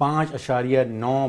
5.9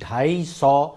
$250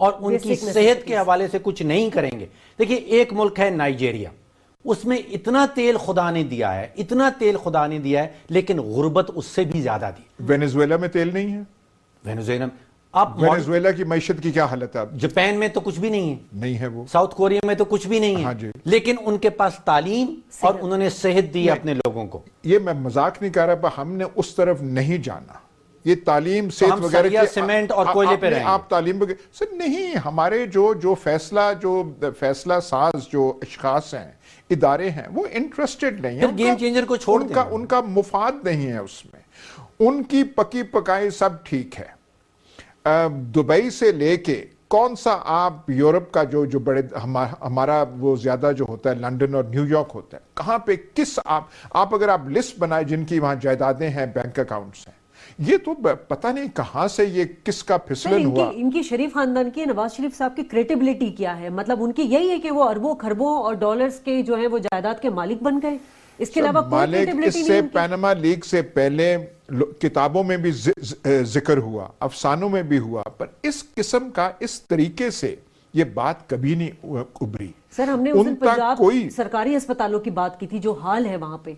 اور ان کی صحت کے حوالے سے کچھ نہیں کریں گے. دیکھیے ایک ملک ہے نائجیریا, اس میں اتنا تیل خدا نے دیا ہے, اتنا تیل خدا نے دیا ہے, لیکن غربت اس سے بھی زیادہ دی. وینزویلا میں تیل نہیں ہے. وینزویلا وینزویلا کی معیشت کی کیا حالت ہے؟ جاپان میں تو کچھ بھی نہیں ہے, نہیں ہے وہ. ساؤتھ کوریا میں تو کچھ بھی نہیں ہے, لیکن ان کے پاس تعلیم اور انہوں نے صحت دی اپنے لوگوں کو. یہ میں مذاق نہیں کر رہا, پر ہم نے اس طرف نہیں جانا. یہ تعلیم صحت وغیرہ کی سیمنٹ اور کوئلے پہ رہیں گے. آپ تعلیم سر نہیں, ہمارے جو فیصلہ ساز جو اشخاص ہیں, ادارے ہیں, وہ انٹرسٹڈ نہیں ہیں. گیم چینجر کو چھوڑ دیں, ان کا مفاد نہیں ہے اس میں. ان کی پکی پکائی سب ٹھیک ہے. دبئی سے لے کے کون سا آپ یورپ کا جو بڑے ہمارا وہ زیادہ جو ہوتا ہے لنڈن اور نیو یارک ہوتا ہے, کہاں پہ کس آپ اگر آپ لسٹ بنائے جن کی وہاں جائیدادیں ہیں, بینک اکاؤنٹس ہیں, یہ تو پتہ نہیں کہاں سے یہ کس کا پھسلن ہوا. ان کی شریف خاندان کی, نواز شریف صاحب کی کریڈیبلٹی کیا ہے؟ مطلب ان کی یہی ہے کہ وہ اربوں خربوں اور ڈالرز کے جو ہیں وہ جائیداد کے مالک بن گئے, اس کے علاوہ کوئی کریڈیبلٹی نہیں. اس سے پینما لیگ سے پہلے کتابوں میں بھی ذکر ہوا, افسانوں میں بھی ہوا, پر اس قسم کا اس طریقے سے یہ بات کبھی نہیں ابری. سر ہم نے اس دن پنجاب سرکاری اسپتالوں کی بات کی تھی, جو حال ہے وہاں پہ.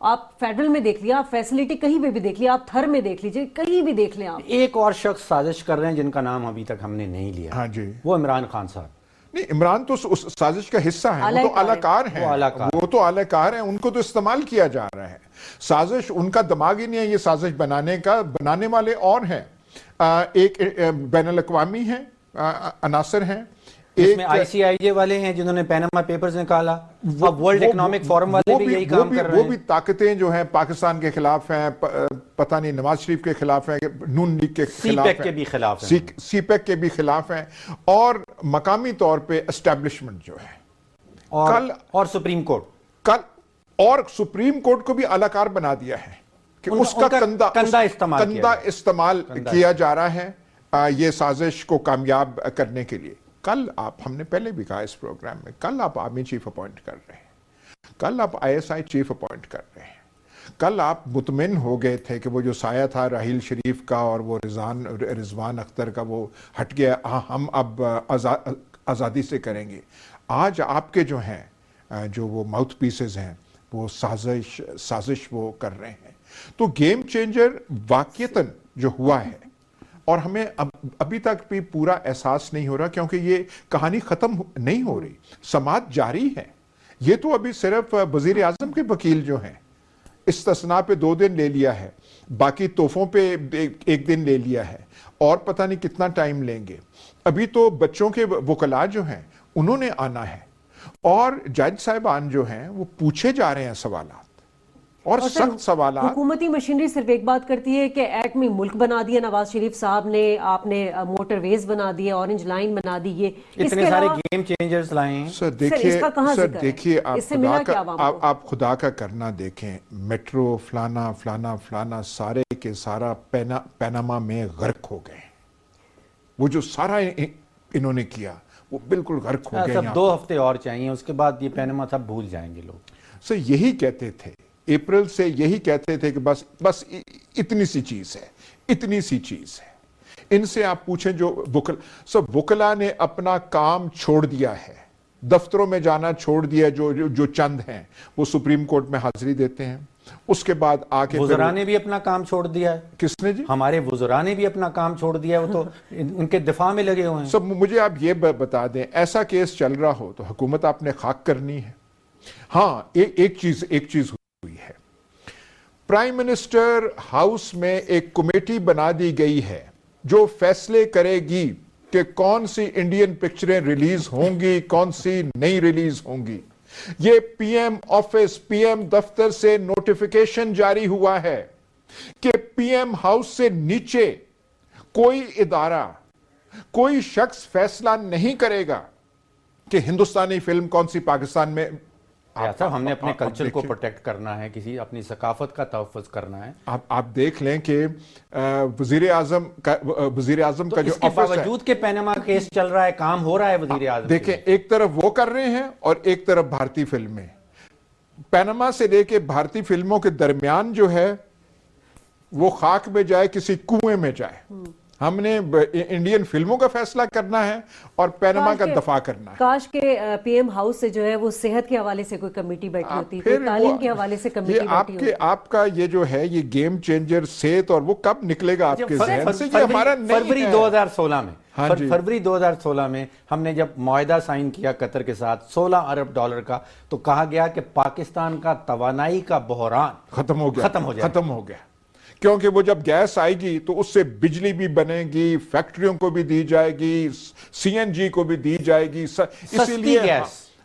آپ فیڈرل میں دیکھ لیا, آپ فیسلٹی کہیں پہ بھی دیکھ لیا, آپ تھر میں دیکھ لیجئے, کہیں بھی دیکھ لیں آپ. ایک اور شخص سازش کر رہے ہیں جن کا نام ابھی تک ہم نے نہیں لیا. ہاں جی, وہ عمران خان صاحب. نہیں, عمران تو اس سازش کا حصہ ہے, وہ تو اعلی کار ہیں, وہ تو اعلی کار ہیں, ان کو تو استعمال کیا جا رہا ہے. سازش ان کا دماغ ہی نہیں ہے یہ سازش بنانے کا, بنانے والے اور ہیں. ایک بین الاقوامی ہیں, عناصر ہیں. اس میں آئی سی آئی جے والے ہیں جنہوں نے پینما پیپرز نکالا, اب ورلڈ اکنامک فورم والے بھی یہی کام کر رہے ہیں. وہ بھی طاقتیں جو ہیں پاکستان کے خلاف ہیں, پتہ نہیں نواز شریف کے خلاف ہیں, نون لیگ کے خلاف ہیں, سی پیک کے بھی خلاف ہیں, سی پیک کے بھی خلاف ہیں, اور مقامی طور پہ اسٹیبلشمنٹ جو ہے, اور سپریم کورٹ, اور سپریم کورٹ کو بھی اعلی کار بنا دیا ہے کہ اس کا کندھا استعمال کیا جا رہا ہے یہ سازش کو کامیاب کرنے کے لیے. کل ہم نے پہلے بھی کہا اس پروگرام میں, کل آپ آرمی چیف اپوائنٹ کر رہے ہیں, کل آپ I S I chief appoint کر رہے ہیں, کل آپ مطمئن ہو گئے تھے کہ وہ جو سایہ تھا راحیل شریف کا اور وہ رضوان اختر کا وہ ہٹ گیا, ہم اب آزادی سے کریں گے. آج آپ کے جو ہیں جو وہ ماؤتھ پیسز ہیں وہ سازش وہ کر رہے ہیں. تو گیم چینجر واقعتاً جو ہوا ہے, اور ہمیں ابھی تک بھی پورا احساس نہیں ہو رہا, کیونکہ یہ کہانی ختم نہیں ہو رہی, سماعت جاری ہے. یہ تو ابھی صرف وزیر اعظم کے وکیل جو ہیں استثناء پہ 2 دن لے لیا ہے, باقی تحفوں پہ 1 دن لے لیا ہے, اور پتہ نہیں کتنا ٹائم لیں گے. ابھی تو بچوں کے وکلاء جو ہیں انہوں نے آنا ہے, اور جج صاحبان جو ہیں وہ پوچھے جا رہے ہیں سوالات, اور سخت سوالات. حکومتی مشینری صرف ایک بات کرتی ہے کہ ایٹ میں ملک بنا دیا نواز شریف صاحب نے, آپ نے موٹر ویز بنا دیے, اورنج لائن بنا دی, یہ اتنے سارے گیم چینجرز لائے ہیں. سر دیکھیے آپ خدا کا کرنا دیکھیں, میٹرو فلانا فلانا فلانا سارے کے سارا پینما میں غرق ہو گئے. وہ جو سارا انہوں نے کیا وہ بالکل غرق ہو گئے. سب 2 ہفتے اور چاہیے, اس کے بعد یہ پینما سب بھول جائیں گے لوگ. سر یہی کہتے تھے اپریل سے, یہی کہتے تھے کہ بس اتنی سی چیز ہے, اتنی سی چیز ہے. ان سے آپ پوچھیں جو وکلا نے اپنا کام چھوڑ دیا ہے, دفتروں میں جانا چھوڑ دیا, جو چند ہیں وہ سپریم کورٹ میں حاضری دیتے ہیں, اس کے بعد آ کے وزراء نے بھی اپنا کام چھوڑ دیا ہے. کس نے جی؟ ہمارے وزراء نے بھی اپنا کام چھوڑ دیا ہے, وہ تو ان کے دفاع میں لگے ہوئے ہیں. سب مجھے آپ یہ بتا دیں, ایسا کیس چل رہا ہو تو حکومت آپ نے خاک کرنی ہے. ہاں ایک چیز ہوئی ہے, پرائم منسٹر ہاؤس میں ایک کمیٹی بنا دی گئی ہے جو فیصلے کرے گی کہ کون سی انڈین پکچریں ریلیز ہوں گی, کون سی نہیں ریلیز ہوں گی. یہ P M office, P M دفتر سے نوٹیفیکیشن جاری ہوا ہے کہ پی ایم ہاؤس سے نیچے کوئی ادارہ, کوئی شخص فیصلہ نہیں کرے گا کہ ہندوستانی فلم کون سی پاکستان میں. صاحب ہم نے اپنے کلچر کو پروٹیکٹ کرنا ہے, کسی اپنی ثقافت کا تحفظ کرنا ہے. آپ دیکھ لیں کہ وزیر اعظم کا جو اس کے باوجود کہ پینما کیس چل رہا ہے, کام ہو رہا ہے وزیر اعظم. دیکھیں ایک طرف وہ کر رہے ہیں اور ایک طرف بھارتی فلمیں. پینما سے لے کے بھارتی فلموں کے درمیان جو ہے وہ خاک میں جائے, کسی کنویں میں جائے. ہم نے انڈین فلموں کا فیصلہ کرنا ہے اور پینما کا دفاع کرنا ہے. کاش کے پی ایم ہاؤس سے جو ہے وہ صحت کے حوالے سے کوئی کمیٹی بیٹھی ہوتی, کوئی تعلیم کے حوالے سے کمیٹی بیٹھی ہوتی. آپ کا یہ جو ہے یہ گیم چینجر صحت اور وہ کب نکلے گا آپ کے ذہن سے, یہ ہمارا نہیں ہے. فروری 2016 میں فروری 2016 میں ہم نے جب معاہدہ سائن کیا قطر کے ساتھ $16 ارب کا, تو کہا گیا کہ پاکستان کا توانائی کا بحران ختم ہو گیا کیونکہ وہ جب گیس آئے گی تو اس سے بجلی بھی بنے گی, فیکٹریوں کو بھی دی جائے گی, سی این جی کو بھی دی جائے گی, اسی لیے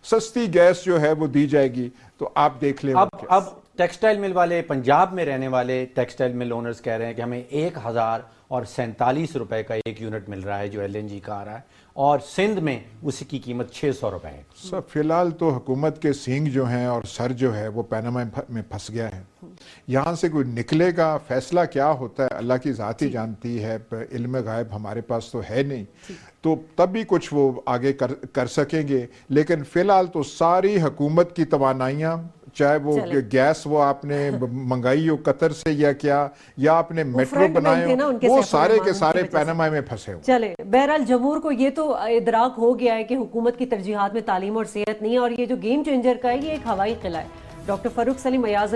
سستی گیس جو ہے وہ دی جائے گی. تو آپ دیکھ لیں اب ٹیکسٹائل مل والے, پنجاب میں رہنے والے ٹیکسٹائل مل اونرز کہہ رہے ہیں کہ ہمیں 1047 روپے کا ایک یونٹ مل رہا ہے جو ایل این جی کا آ رہا ہے, اور سندھ میں اس کی قیمت 600 روپے ہے. سب فی الحال تو حکومت کے سینگ جو ہیں اور سر جو ہے وہ پینما میں پھنس گیا ہے. یہاں سے کوئی نکلے گا, فیصلہ کیا ہوتا ہے اللہ کی ذات ہی جانتی ہے, علم غائب ہمارے پاس تو ہے نہیں, تو تب بھی کچھ وہ آگے کر سکیں گے. لیکن فی الحال تو ساری حکومت کی توانائیاں, چاہے وہ گیس وہ آپ نے منگائی ہو قطر سے یا آپ نے میٹرو بنائے ہو, وہ سارے کے سارے پینما میں پھنسے ہو. چلے بہرحال جمہور کو یہ تو ادراک ہو گیا ہے کہ حکومت کی ترجیحات میں تعلیم اور صحت نہیں ہے, اور یہ جو گیم چینجر کا ہے یہ ایک ہوائی قلعہ ہے. ڈاکٹر فاروق سلیم ایاز